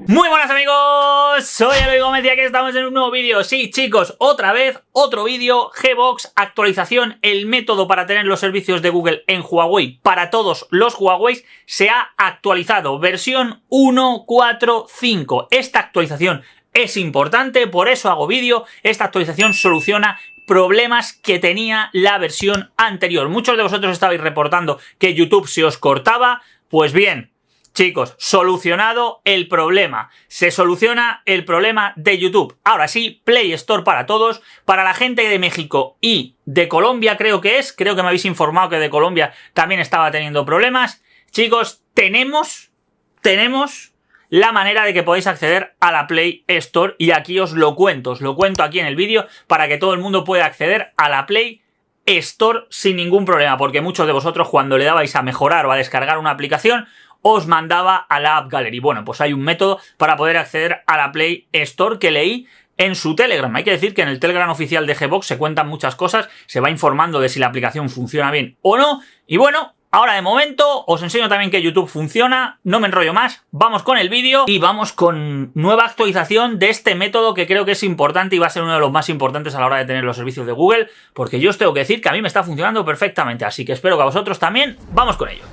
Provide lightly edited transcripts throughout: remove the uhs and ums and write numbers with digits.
Muy buenas amigos, soy Eloy Gómez y aquí estamos en un nuevo vídeo. Sí chicos, otra vez, otro vídeo, Gbox, actualización, el método para tener los servicios de Google en Huawei para todos los Huawei se ha actualizado, versión 1.4.5. Esta actualización es importante, por eso hago vídeo. Esta actualización soluciona problemas que tenía la versión anterior. Muchos de vosotros estabais reportando que YouTube se os cortaba, pues bien, chicos, solucionado el problema. Se soluciona el problema de YouTube. Ahora sí, Play Store para todos. Para la gente de México y de Colombia creo que me habéis informado que de Colombia también estaba teniendo problemas. Chicos, tenemos la manera de que podéis acceder a la Play Store y aquí os lo cuento aquí en el vídeo para que todo el mundo pueda acceder a la Play Store sin ningún problema, porque muchos de vosotros cuando le dabais a mejorar o a descargar una aplicación os mandaba a la App Gallery. Bueno, pues hay un método para poder acceder a la Play Store que leí en su Telegram. Hay que decir que en el Telegram oficial de Gbox se cuentan muchas cosas, se va informando de si la aplicación funciona bien o no. Y bueno, ahora de momento os enseño también que YouTube funciona, no me enrollo más, vamos con el vídeo y vamos con nueva actualización de este método que creo que es importante y va a ser uno de los más importantes a la hora de tener los servicios de Google, porque yo os tengo que decir que a mí me está funcionando perfectamente, así que espero que a vosotros también. Vamos con ello.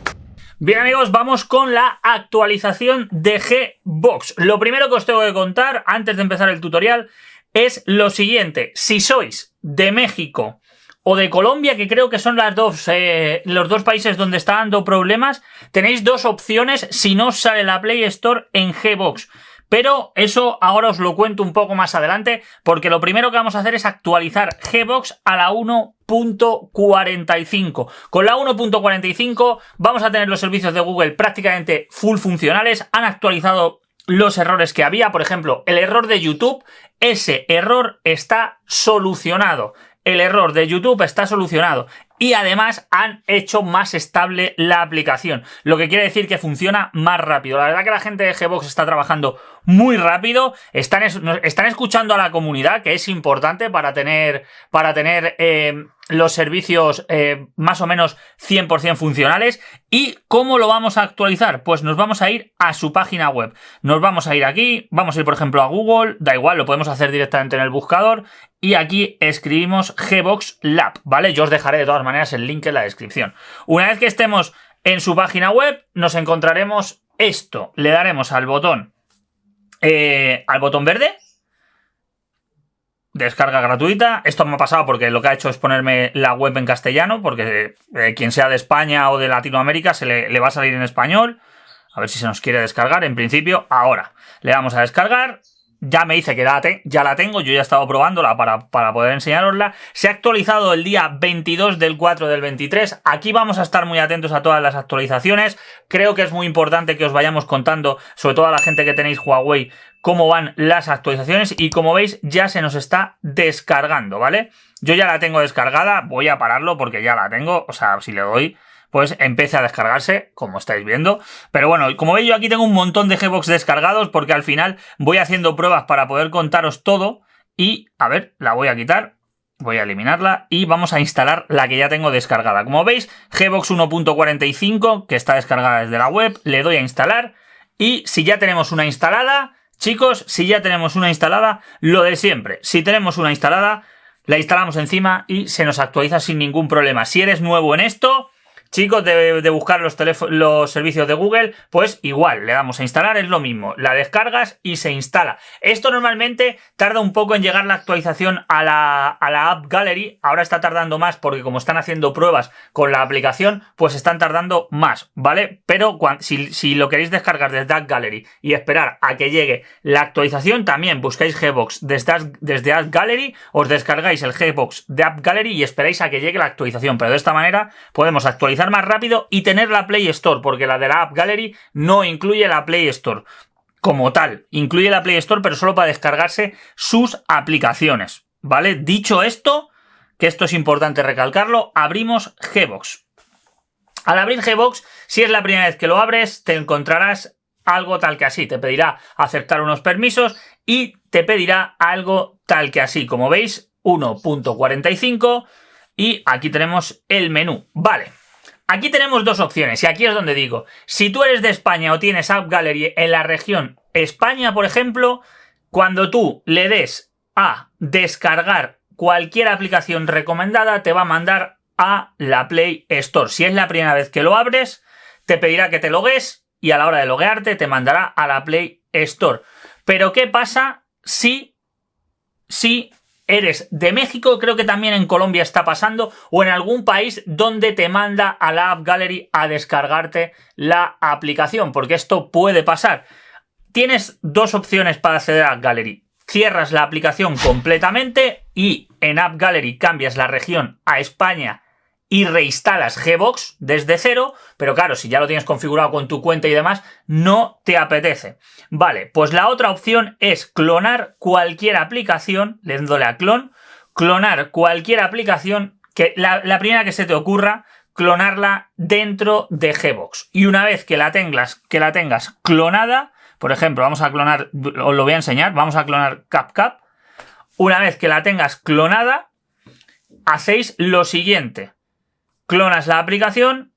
Bien amigos, vamos con la actualización de Gbox. Lo primero que os tengo que contar antes de empezar el tutorial es lo siguiente. Si sois de México o de Colombia, que creo que son los dos países donde está dando problemas, tenéis dos opciones si no os sale la Play Store en Gbox. Pero eso ahora os lo cuento un poco más adelante, porque lo primero que vamos a hacer es actualizar Gbox a la 1.45. Con la 1.45 vamos a tener los servicios de Google prácticamente full funcionales. Han actualizado los errores que había, por ejemplo, el error de YouTube, ese error está solucionado. El error de YouTube está solucionado. Y además han hecho más estable la aplicación, lo que quiere decir que funciona más rápido. La verdad que la gente de Gbox está trabajando muy rápido, están escuchando a la comunidad, que es importante para tener los servicios más o menos 100% funcionales. ¿Y cómo lo vamos a actualizar? Pues nos vamos a ir a su página web. Nos vamos a ir aquí, vamos a ir por ejemplo a Google, da igual, lo podemos hacer directamente en el buscador. Y aquí escribimos Gbox Lab, ¿vale? Yo os dejaré de todas maneras el link en la descripción. Una vez que estemos en su página web, nos encontraremos esto. Le daremos al botón verde. Descarga gratuita. Esto me ha pasado porque lo que ha hecho es ponerme la web en castellano, porque quien sea de España o de Latinoamérica le va a salir en español. A ver si se nos quiere descargar. En principio, ahora. Le damos a descargar. Ya me dice que ya la tengo, yo ya he estado probándola para poder enseñarosla. Se ha actualizado el día 22 del 4 del 23. Aquí vamos a estar muy atentos a todas las actualizaciones. Creo que es muy importante que os vayamos contando, sobre todo a la gente que tenéis Huawei, cómo van las actualizaciones. Y como veis, ya se nos está descargando, ¿vale? Yo ya la tengo descargada, voy a pararlo porque ya la tengo. O sea, si le doy, pues empieza a descargarse, como estáis viendo. Pero bueno, como veis yo aquí tengo un montón de Gbox descargados porque al final voy haciendo pruebas para poder contaros todo. Y, a ver, la voy a quitar, voy a eliminarla y vamos a instalar la que ya tengo descargada. Como veis, Gbox 1.45, que está descargada desde la web, le doy a instalar. Y si ya tenemos una instalada, chicos, si ya tenemos una instalada, lo de siempre. Si tenemos una instalada, la instalamos encima y se nos actualiza sin ningún problema. Si eres nuevo en esto, chicos, de buscar los servicios de Google, pues igual, le damos a instalar, es lo mismo, la descargas y se instala. Esto normalmente tarda un poco en llegar la actualización a la App Gallery, ahora está tardando más porque como están haciendo pruebas con la aplicación, pues están tardando más, ¿vale? Pero si lo queréis descargar desde App Gallery y esperar a que llegue la actualización, también buscáis Gbox desde App Gallery, os descargáis el Gbox de App Gallery y esperáis a que llegue la actualización, pero de esta manera podemos actualizar más rápido y tener la Play Store, porque la de la App Gallery no incluye la Play Store como tal, incluye la Play Store pero solo para descargarse sus aplicaciones, ¿vale? Dicho esto, que esto es importante recalcarlo, abrimos Gbox. Al abrir Gbox, si es la primera vez que lo abres, te encontrarás algo tal que así, te pedirá aceptar unos permisos y te pedirá algo tal que así, como veis, 1.45 y aquí tenemos el menú, vale. Aquí tenemos dos opciones y aquí es donde digo, si tú eres de España o tienes App Gallery en la región España, por ejemplo, cuando tú le des a descargar cualquier aplicación recomendada, te va a mandar a la Play Store. Si es la primera vez que lo abres, te pedirá que te logues y a la hora de loguearte te mandará a la Play Store. Pero ¿qué pasa si eres de México? Creo que también en Colombia está pasando, o en algún país donde te manda a la App Gallery a descargarte la aplicación, porque esto puede pasar. Tienes dos opciones para acceder a App Gallery. Cierras la aplicación completamente y en App Gallery cambias la región a España y reinstalas Gbox desde cero, pero claro, si ya lo tienes configurado con tu cuenta y demás, no te apetece. Vale, pues la otra opción es clonar cualquier aplicación, dándole a clonar cualquier aplicación, que la primera que se te ocurra, clonarla dentro de Gbox. Y una vez que la tengas clonada, por ejemplo, vamos a clonar, os lo voy a enseñar, vamos a clonar CapCut. Una vez que la tengas clonada, hacéis lo siguiente. Clonas la aplicación,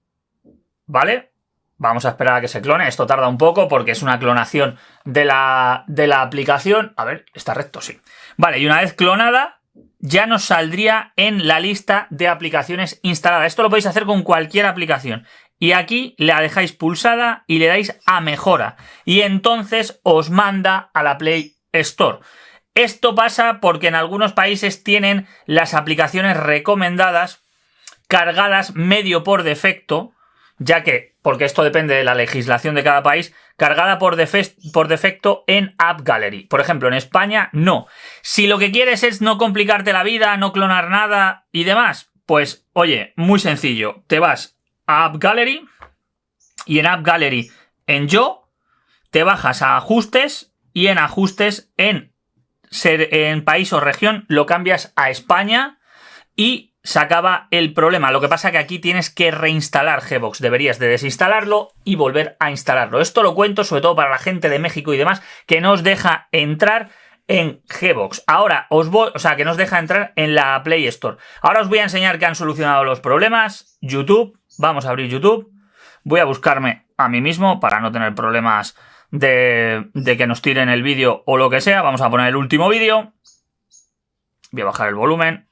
¿vale? Vamos a esperar a que se clone. Esto tarda un poco porque es una clonación de la aplicación. A ver, ¿está recto? Sí. Vale, y una vez clonada, ya nos saldría en la lista de aplicaciones instaladas. Esto lo podéis hacer con cualquier aplicación. Y aquí la dejáis pulsada y le dais a mejora. Y entonces os manda a la Play Store. Esto pasa porque en algunos países tienen las aplicaciones recomendadas cargadas medio por defecto, ya que, porque esto depende de la legislación de cada país, cargada por defecto en App Gallery. Por ejemplo, en España no. Si lo que quieres es no complicarte la vida, no clonar nada y demás, pues oye, muy sencillo. Te vas a App Gallery y en App Gallery en Yo te bajas a Ajustes y en Ajustes en país o región lo cambias a España y se acaba el problema. Lo que pasa es que aquí tienes que reinstalar Gbox. Deberías de desinstalarlo y volver a instalarlo. Esto lo cuento sobre todo para la gente de México y demás que no os deja entrar en Gbox. Ahora que no os deja entrar en la Play Store. Ahora os voy a enseñar que han solucionado los problemas. YouTube. Vamos a abrir YouTube. Voy a buscarme a mí mismo para no tener problemas de que nos tiren el vídeo o lo que sea. Vamos a poner el último vídeo. Voy a bajar el volumen,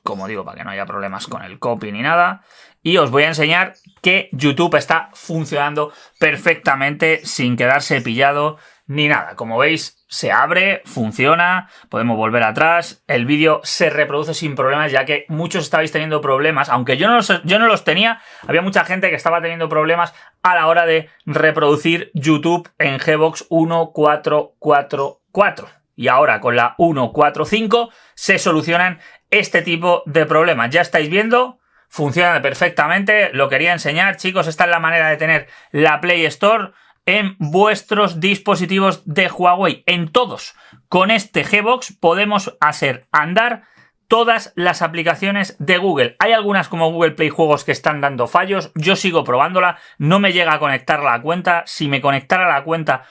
como digo, para que no haya problemas con el copy ni nada. Y os voy a enseñar que YouTube está funcionando perfectamente sin quedarse pillado ni nada. Como veis, se abre, funciona, podemos volver atrás. El vídeo se reproduce sin problemas, ya que muchos estabais teniendo problemas. Aunque yo no los tenía, había mucha gente que estaba teniendo problemas a la hora de reproducir YouTube en Gbox 1.4.4.4. Y ahora con la 1.4.5 se solucionan este tipo de problemas. Ya estáis viendo, funciona perfectamente. Lo quería enseñar, chicos. Esta es la manera de tener la Play Store en vuestros dispositivos de Huawei. En todos. Con este Gbox podemos hacer andar todas las aplicaciones de Google. Hay algunas como Google Play Juegos que están dando fallos. Yo sigo probándola. No me llega a conectar a la cuenta. Si me conectara a la cuenta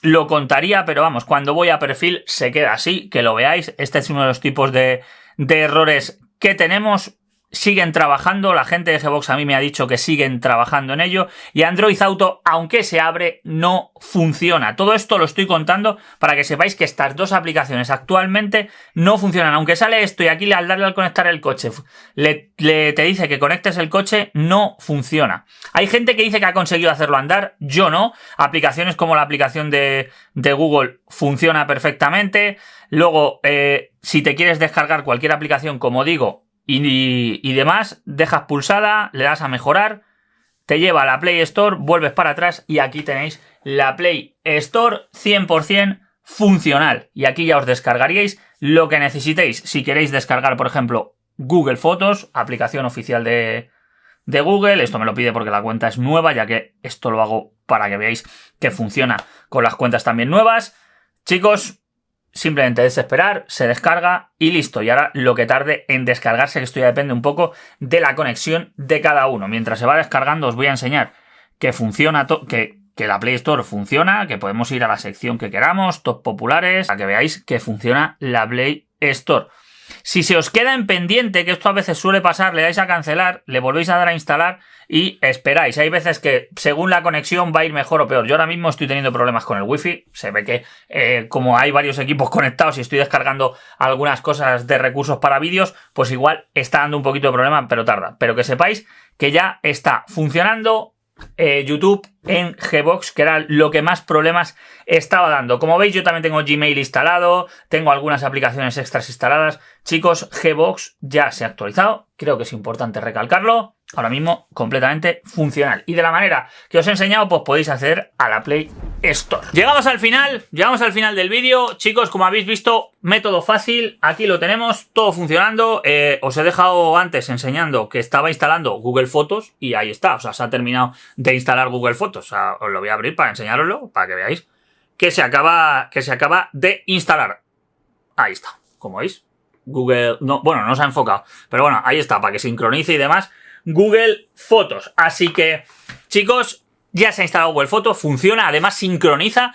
lo contaría, pero vamos, cuando voy a perfil se queda así, que lo veáis. Este es uno de los tipos de errores que tenemos. Siguen trabajando, la gente de Gbox a mí me ha dicho que siguen trabajando en ello, y Android Auto, aunque se abre, no funciona. Todo esto lo estoy contando para que sepáis que estas dos aplicaciones actualmente no funcionan. Aunque sale esto y aquí al darle al conectar el coche te dice que conectes el coche, no funciona. Hay gente que dice que ha conseguido hacerlo andar, yo no. Aplicaciones como la aplicación de Google funciona perfectamente. Luego, si te quieres descargar cualquier aplicación, como digo, y demás, dejas pulsada, le das a mejorar, te lleva a la Play Store, vuelves para atrás y aquí tenéis la Play Store 100% funcional. Y aquí ya os descargaríais lo que necesitéis. Si queréis descargar, por ejemplo, Google Fotos, aplicación oficial de Google. Esto me lo pide porque la cuenta es nueva, ya que esto lo hago para que veáis que funciona con las cuentas también nuevas. Chicos, simplemente desesperar, se descarga y listo. Y ahora lo que tarde en descargarse, que esto ya depende un poco de la conexión de cada uno. Mientras se va descargando os voy a enseñar que funciona, que la Play Store funciona, que podemos ir a la sección que queramos, top populares, para que veáis que funciona la Play Store. Si se os queda en pendiente, que esto a veces suele pasar, le dais a cancelar, le volvéis a dar a instalar y esperáis. Hay veces que según la conexión va a ir mejor o peor. Yo ahora mismo estoy teniendo problemas con el wifi. Se ve que como hay varios equipos conectados y estoy descargando algunas cosas de recursos para vídeos, pues igual está dando un poquito de problema, pero tarda. Pero que sepáis que ya está funcionando YouTube en Gbox, que era lo que más problemas estaba dando. Como veis, yo también tengo Gmail instalado, tengo algunas aplicaciones extras instaladas. Chicos, Gbox ya se ha actualizado, creo que es importante recalcarlo. Ahora mismo completamente funcional. Y de la manera que os he enseñado, pues podéis acceder a la Play Store. Llegamos al final del vídeo. Chicos, como habéis visto, método fácil. Aquí lo tenemos, todo funcionando. Os he dejado antes enseñando que estaba instalando Google Fotos y ahí está. O sea, se ha terminado de instalar Google Fotos. O sea, os lo voy a abrir para enseñaroslo, para que veáis que se acaba de instalar. Ahí está, como veis. Google, no, bueno, no se ha enfocado, pero bueno, ahí está, para que sincronice y demás. Google Fotos. Así que, chicos, ya se ha instalado Google Fotos, funciona, además sincroniza,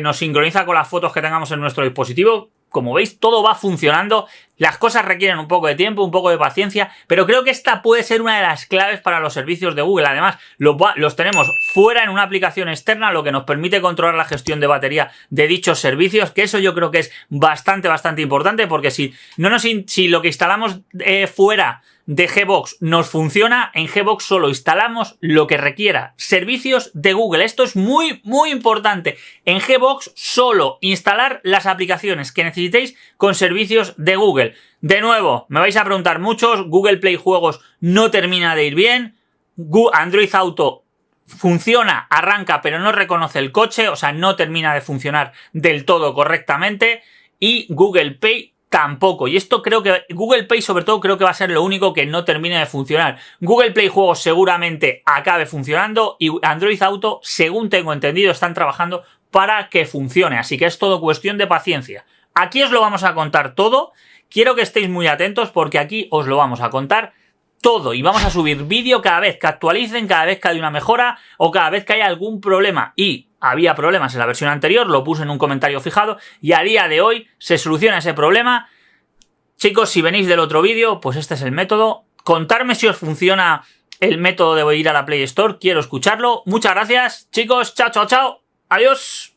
nos sincroniza con las fotos que tengamos en nuestro dispositivo. Como veis, todo va funcionando. Las cosas requieren un poco de tiempo, un poco de paciencia, pero creo que esta puede ser una de las claves para los servicios de Google. Además, los tenemos fuera en una aplicación externa, lo que nos permite controlar la gestión de batería de dichos servicios, que eso yo creo que es bastante importante, porque si lo que instalamos fuera de Gbox nos funciona, en Gbox solo instalamos lo que requiera servicios de Google. Esto es muy importante. En Gbox solo instalar las aplicaciones que necesitéis con servicios de Google. De nuevo, me vais a preguntar muchos, Google Play Juegos no termina de ir bien, Android Auto funciona, arranca, pero no reconoce el coche, o sea, no termina de funcionar del todo correctamente, y Google Pay tampoco. Y esto creo que Google Pay sobre todo creo que va a ser lo único que no termine de funcionar. Google Play Juegos seguramente acabe funcionando y Android Auto, según tengo entendido, están trabajando para que funcione. Así que es todo cuestión de paciencia. Aquí os lo vamos a contar todo. Quiero que estéis muy atentos porque aquí os lo vamos a contar todo y vamos a subir vídeo cada vez que actualicen, cada vez que hay una mejora o cada vez que haya algún problema. Y había problemas en la versión anterior, lo puse en un comentario fijado y a día de hoy se soluciona ese problema. Chicos, si venís del otro vídeo, pues este es el método. Contarme si os funciona el método de ir a la Play Store, quiero escucharlo. Muchas gracias, chicos, chao, adiós.